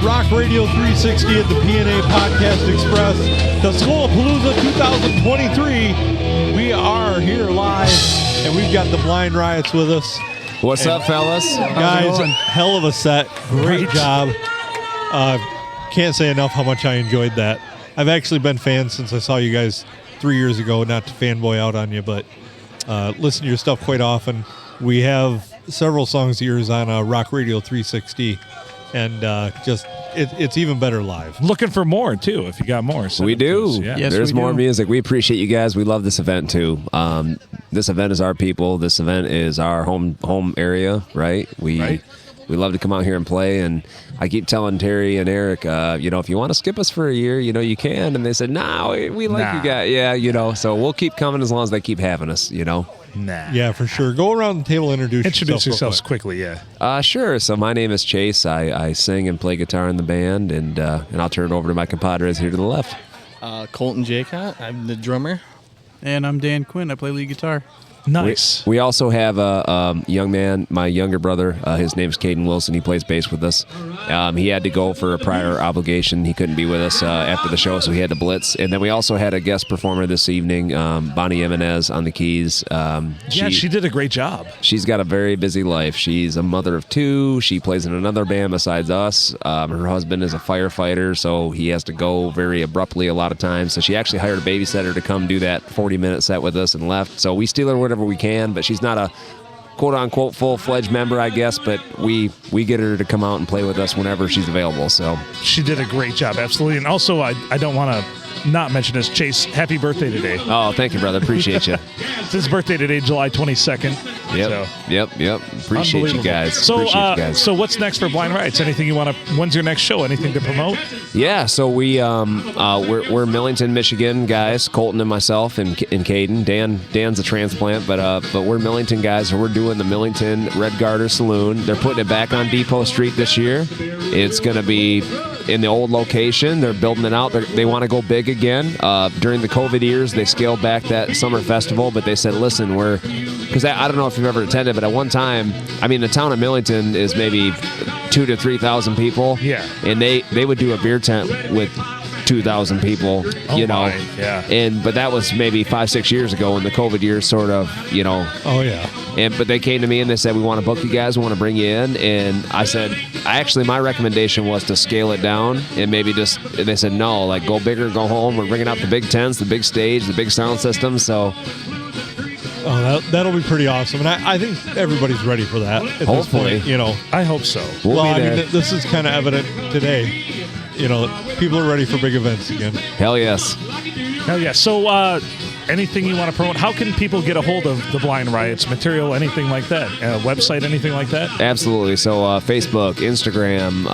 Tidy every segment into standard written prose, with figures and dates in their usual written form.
Rock Radio 360 at the PNA Podcast Express, the Skullapalooza 2023. We are here live, and we've got the Blind Riots with us. What's up, fellas? Guys, hell of a set. Great job. Can't say enough how much I enjoyed that. I've actually been fans since I saw you guys 3 years ago, not to fanboy out on you, but listen to your stuff quite often. We have several songs of yours on Rock Radio 360, and it's even better live. Looking for more, too, if you got more. We do. Yeah. Yes, there's more music. We appreciate you guys. We love this event, too. This event is our people. This event is our home area, right? We love to come out here and play, and I keep telling Terry and Eric, if you want to skip us for a year, you can. And they said, no, we like you guys. Yeah, so we'll keep coming as long as they keep having us, Nah. Yeah, for sure. Go around the table and introduce yourselves quickly, yeah. Sure. So my name is Chase. I sing and play guitar in the band, and I'll turn it over to my compadres here to the left. Colton Jaycott, I'm the drummer. And I'm Dan Quinn. I play lead guitar. Nice. We also have a young man, my younger brother. His name's Caden Wilson. He plays bass with us. He had to go for a prior obligation. He couldn't be with us after the show, so he had to blitz. And then we also had a guest performer this evening, Bonnie Jimenez on the keys. She did a great job. She's got a very busy life. She's a mother of two. She plays in another band besides us. Her husband is a firefighter, so he has to go very abruptly a lot of times. So she actually hired a babysitter to come do that 40-minute set with us and left. So we steal her whatever we can, but she's not a quote-unquote full-fledged member, I guess, but we get her to come out and play with us whenever she's available. So she did a great job, absolutely. And also, I don't want to not mention this. Chase, happy birthday today. Oh, thank you, brother. Appreciate you. It's his birthday today, July 22nd. Yep. Appreciate you guys. So what's next for Blind Riots? Anything you want to? When's your next show? Anything to promote? Yeah. So we're Millington, Michigan guys. Colton and myself and Caden. Dan's a transplant, but we're Millington guys. So we're doing the Millington Red Garter Saloon. They're putting it back on Depot Street this year. It's going to be in the old location. They're building it out. They want to go big again. During the COVID years, they scaled back that summer festival, but they said, listen, because I don't know if you've ever attended, but at one time, the town of Millington is maybe 2,000 to 3,000 people. Yeah. And they would do a beer tent with 2,000 people, Yeah. But that was maybe 5-6 years ago in the COVID years, sort of, Oh, yeah. But they came to me and they said, we want to book you guys, we want to bring you in. And I said, my recommendation was to scale it down and maybe and they said, no, go bigger, go home. We're bringing out the big tents, the big stage, the big sound system. So. Oh, that'll be pretty awesome. And I think everybody's ready for that at Hopefully. this point, I hope so. We'll be there. This is kind of evident today. People are ready for big events again. Hell yes. Hell yeah. So anything you want to promote? How can people get a hold of the Blind Riots material, anything like that? Website, anything like that? Absolutely. So Facebook, Instagram,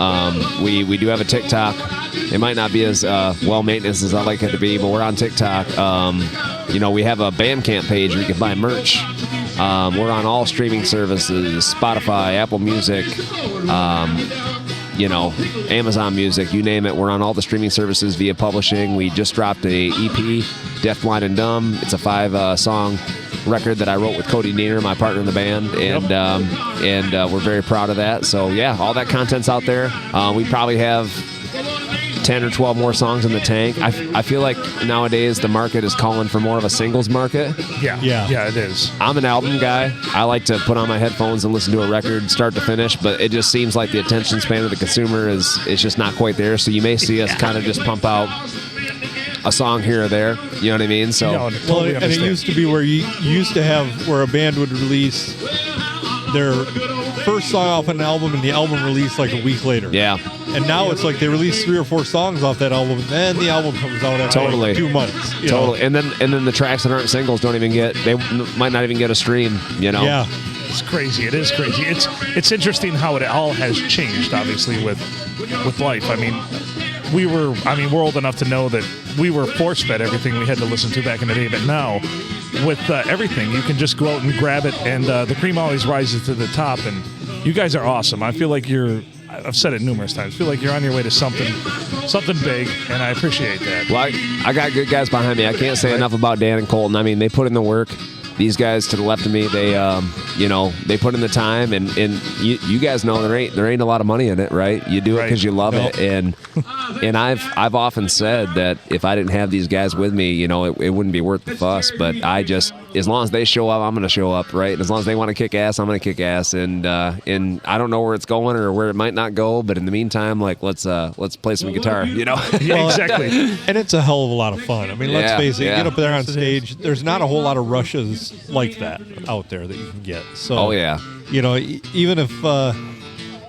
we do have a TikTok. It might not be as well-maintenance as I like it to be, but we're on TikTok. We have a Bandcamp page where you can buy merch. We're on all streaming services, Spotify, Apple Music, Amazon Music, you name it. We're on all the streaming services via publishing. We just dropped a EP, Deaf, Blind, and Dumb. It's a 5-song record that I wrote with Cody Diener, my partner in the band, and we're very proud of that. So, yeah, all that content's out there. We probably have 10 or 12 more songs in the tank. I feel like nowadays the market is calling for more of a singles market. Yeah, it is. I'm an album guy. I like to put on my headphones and listen to a record start to finish, but it just seems like the attention span of the consumer is just not quite there. So you may see us kind of just pump out a song here or there. You know what I mean? So totally and it used to be where you used to have where a band would release their first song off an album and the album released like a week later. Yeah. And now it's like they release 3 or 4 songs off that album, and then the album comes out after like 2 months. Totally. And then the tracks that aren't singles they might not even get a stream, Yeah. It's crazy. It is crazy. It's interesting how it all has changed, obviously, with life. We're old enough to know that we were force-fed everything we had to listen to back in the day, but now with everything, you can just go out and grab it, and the cream always rises to the top, and you guys are awesome. I feel like I've said it numerous times, I feel like you're on your way to something big, and I appreciate that. Well, I got good guys behind me. I can't say enough about Dan and Colton. They put in the work. these guys to the left of me, they they put in the time, and you guys know there ain't a lot of money in it, right? You do it because you love it, and I've often said that if I didn't have these guys with me, it wouldn't be worth the fuss. But as long as they show up, I'm going to show up, right? As long as they want to kick ass, I'm going to kick ass, and I don't know where it's going or where it might not go, but in the meantime, like let's play some guitar, Yeah, exactly. And it's a hell of a lot of fun. I mean, let's face it, you yeah. get up there on stage, there's not a whole lot of rushes like that out there that you can get. So,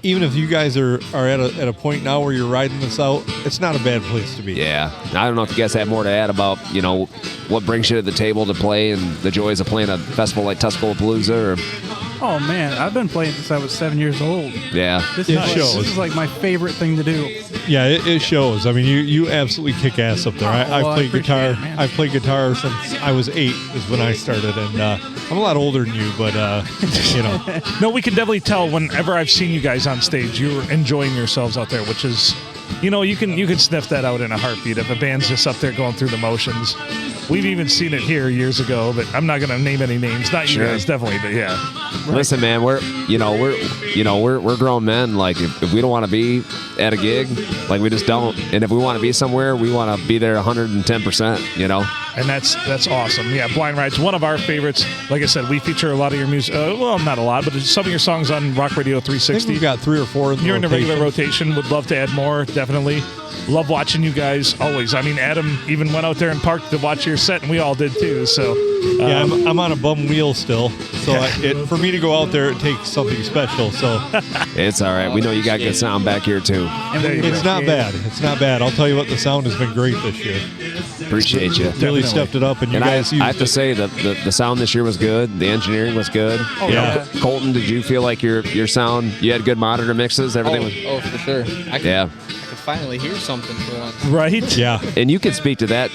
even if you guys are at a point now where you're riding this out, it's not a bad place to be. Yeah. I don't know if you guys have more to add about, what brings you to the table to play and the joys of playing a festival like Tuscaloosa or... Oh man, I've been playing since I was 7 years old. Yeah. This shows. is like my favorite thing to do. Yeah, it shows. I mean, you absolutely kick ass up there. I've played guitar. I've played guitar since I was 8 is when I started, and I'm a lot older than you, but No, we can definitely tell whenever I've seen you guys on stage, you're enjoying yourselves out there, which is, you can sniff that out in a heartbeat if a band's just up there going through the motions. We've even seen it here years ago, but I'm not going to name any names. Not you guys, definitely, but yeah. Listen, man, we're grown men. Like if we don't want to be at a gig, like we just don't. And if we want to be somewhere, we want to be there 110%. And that's awesome. Yeah, Blind Ride's one of our favorites. Like I said, we feature a lot of your music. Well, not a lot, but some of your songs on Rock Radio 360. I think we've got 3 or 4 in the You're in the rotation. regular rotation. Would love to add more, definitely. Love watching you guys always. I mean, Adam even went out there and parked to watch your set, and we all did too. So yeah, I'm on a bum wheel still. So for me to go out there, it takes something special. So it's all right. We know you got good sound back here too. it's not bad. It's not bad. I'll tell you what, the sound has been great this year. Appreciate you. Really stepped it up, and you guys used I have to say that the sound this year was good. The engineering was good. Yeah. Colton, did you feel like your sound? You had good monitor mixes. Everything was. For sure. I could finally hear something for once. right? Yeah. And you can speak to that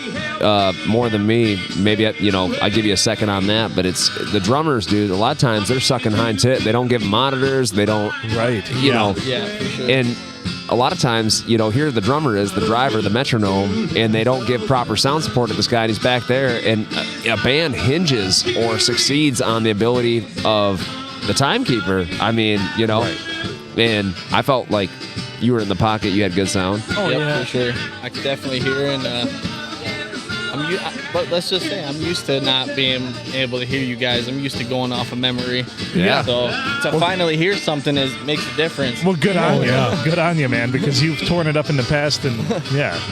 more than me. Maybe I give you a second on that. But it's the drummers, dude. A lot of times they're sucking hind tit. They don't give monitors. They don't. Right. You know. Yeah, for sure. And a lot of times, here the drummer is the driver, the metronome, and they don't give proper sound support to this guy, and he's back there. And a band hinges or succeeds on the ability of the timekeeper. I mean, and I felt like you were in the pocket. You had good sound. Oh, yeah, for sure. I could definitely hear, and but let's just say I'm used to not being able to hear you guys. I'm used to going off of memory. Yeah. So to finally hear something makes a difference. Well, good on you. yeah. Good on you, man, because you've torn it up in the past, and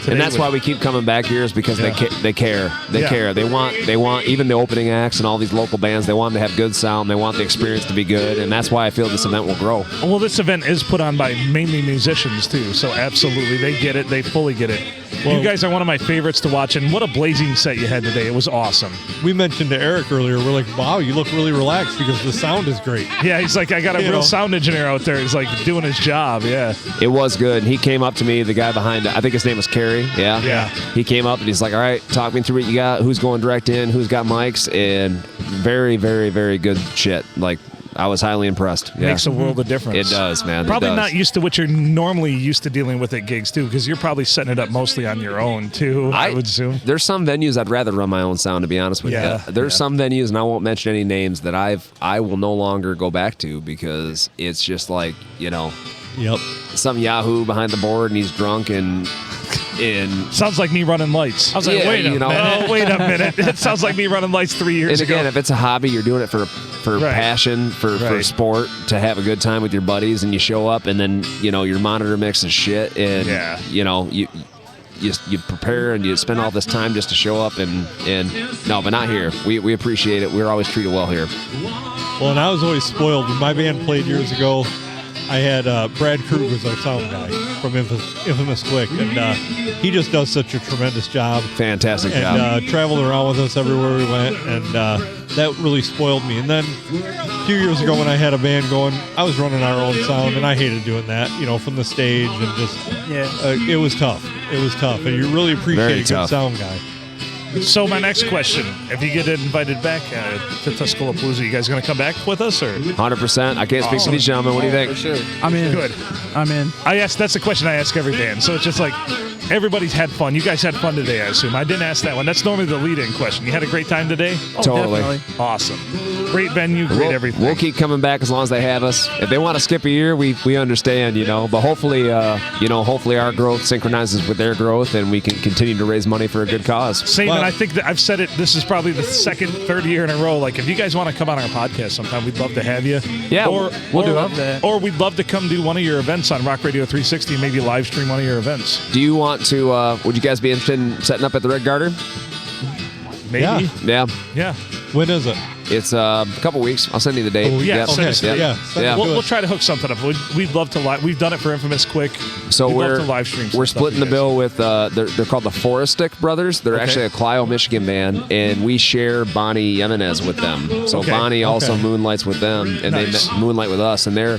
And that's why we keep coming back here is because they care. They care. They want even the opening acts and all these local bands. They want them to have good sound. They want the experience to be good, and that's why I feel this event will grow. Well, this event is put on by mainly musicians too, so absolutely they get it. They fully get it. Well, you guys are one of my favorites to watch, and what a blazing set you had today. It was awesome. We mentioned to Eric earlier, we're like, wow, you look really relaxed because the sound is great. Yeah, he's like, I got a real sound engineer out there. He's like doing his job. Yeah. It was good. He came up to me, the guy behind, I think his name was Kerry. Yeah. Yeah. He came up and he's like, all right, talk me through what you got. Who's going direct in? Who's got mics? And very, very, very good shit. Like, I was highly impressed. Yeah. Makes a world of difference. It does, man. Probably it does. not used to what you're normally used to dealing with at gigs, too, because you're probably setting it up mostly on your own, too, I would assume. There's some venues I'd rather run my own sound, to be honest with you. There's some venues, and I won't mention any names, that I will no longer go back to because it's just like, Yep. some Yahoo behind the board, and he's drunk and Sounds like me running lights. I was like, Yeah, wait a minute. Oh, wait a minute. It sounds like me running lights 3 years And again, ago. if it's a hobby, you're doing it for Right. passion, for Right. sport, to have a good time with your buddies, and you show up, and then your monitor mix is shit, and you prepare and you spend all this time just to show up, and no, but not here. We appreciate it. We're always treated well here. Well, and I was always spoiled. When my band played years ago, I had Brad Krug was our sound guy from Infamous Click, and he just does such a tremendous job. Fantastic job. And traveled around with us everywhere we went, and that really spoiled me. And then a few years ago when I had a band going, I was running our own sound, and I hated doing that, from the stage, and just it was tough. It was tough, and you really appreciate Very a good tough. sound guy. So my next question, if you get invited back to Tuscaloosa, you guys going to come back with us? Or 100%. I can't speak for these gentlemen. What do you think? For sure. I'm in. Good. I'm in. That's the question I ask every band. So it's just like, everybody's had fun. You guys had fun today, I assume. I didn't ask that one. That's normally the lead-in question. You had a great time today? Totally. Definitely. Awesome. Great venue, great everything. We'll keep coming back as long as they have us. If they want to skip a year, we understand, But hopefully, hopefully our growth synchronizes with their growth, and we can continue to raise money for a good cause. Same, Well- and I think that I've said it. This is probably the second, third year in a row. Like, if you guys want to come on our podcast sometime, we'd love to have you. Yeah, we'll do that. Or we'd love to come do one of your events on Rock Radio 360, maybe live stream one of your events. Do you want to? Would you guys be interested in setting up at the Red Garter? Maybe. Yeah, Yeah. When is it? it's a couple weeks. I'll send you the date. Oh, yeah, Yep. send us the Yep. date. Yeah. Yeah. We'll try to hook something up. We'd love to We've done it for Infamous Quick. So We'd we're love to live stream some we're stuff, splitting you the guys. bill with they're called the Forestick Brothers. They're Okay. actually a Clio, Michigan band, and we share Bonnie Jimenez with them. So Okay. Bonnie also Okay. moonlights with them, and Nice. they moonlight with us. And they're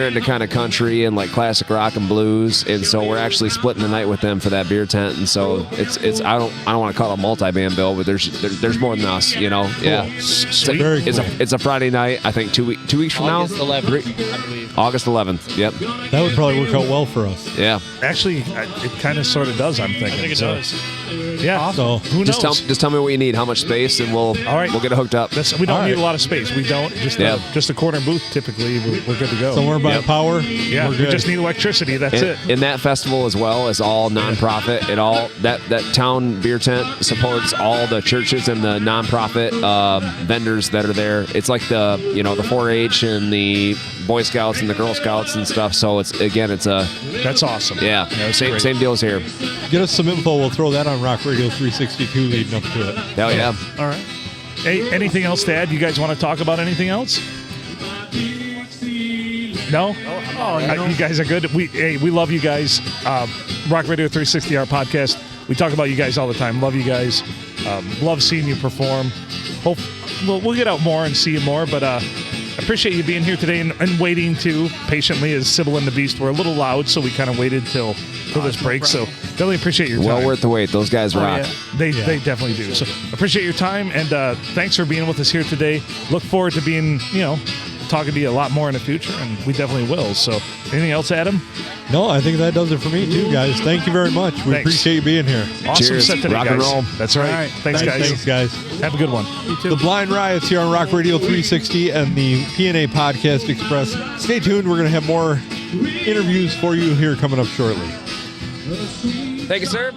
into kind of country and like classic rock and blues. And so we're actually splitting the night with them for that beer tent. And so it's I don't want to call it a multi-band bill, but there's more than us. Yeah. Sweet. Very cool. It's a Friday night. I think 2 weeks from August now. 11th, I believe. August 11th. Yep. That would probably work out well for us. Yeah. Actually, it kind of sort of does, I'm thinking. I think it So, does. Yeah. So Who knows? Just tell me what you need, how much space, and we'll All right. we'll get it hooked up. We don't All need right. a lot of space. We don't. Just a corner booth, typically. We're good to go. somewhere by Yep. power. Yeah, we're we good. just need electricity. That's And, it. and that festival as well is all nonprofit. It all that town beer tent supports all the churches and the nonprofit vendors that are there. It's like the 4-H and the Boy Scouts and the Girl Scouts and stuff. So it's a That's awesome. yeah, Same. same deal as here. Get us some info. We'll throw that on Rock Radio 362 leading up to it. Hell yeah. All right. Hey, anything else to add? You guys want to talk about anything else? No? Oh, You guys are good. We love you guys. Rock Radio 360, our podcast. We talk about you guys all the time. Love you guys. Love seeing you perform. Hope we'll get out more and see you more. But appreciate you being here today and waiting too patiently. As Sybil and the Beast were a little loud, so we kind of waited till this break. So really appreciate your time. Well worth the wait. Those guys rock. yeah. They definitely do. So appreciate your time and thanks for being with us here today. Look forward to being talking to you a lot more in the future, and we definitely will. So anything else, Adam? No, I think that does it for me too, guys. Thank you very much. We Thanks. appreciate you being here. Awesome Cheers. set today, Rock guys. and roll. That's right. All right. Thanks, guys. Thanks, guys. Have a good one. You too. The Blind Riots here on Rock Radio 360 and the PNA Podcast Express. Stay tuned. We're going to have more interviews for you here coming up shortly. Thank you, sir.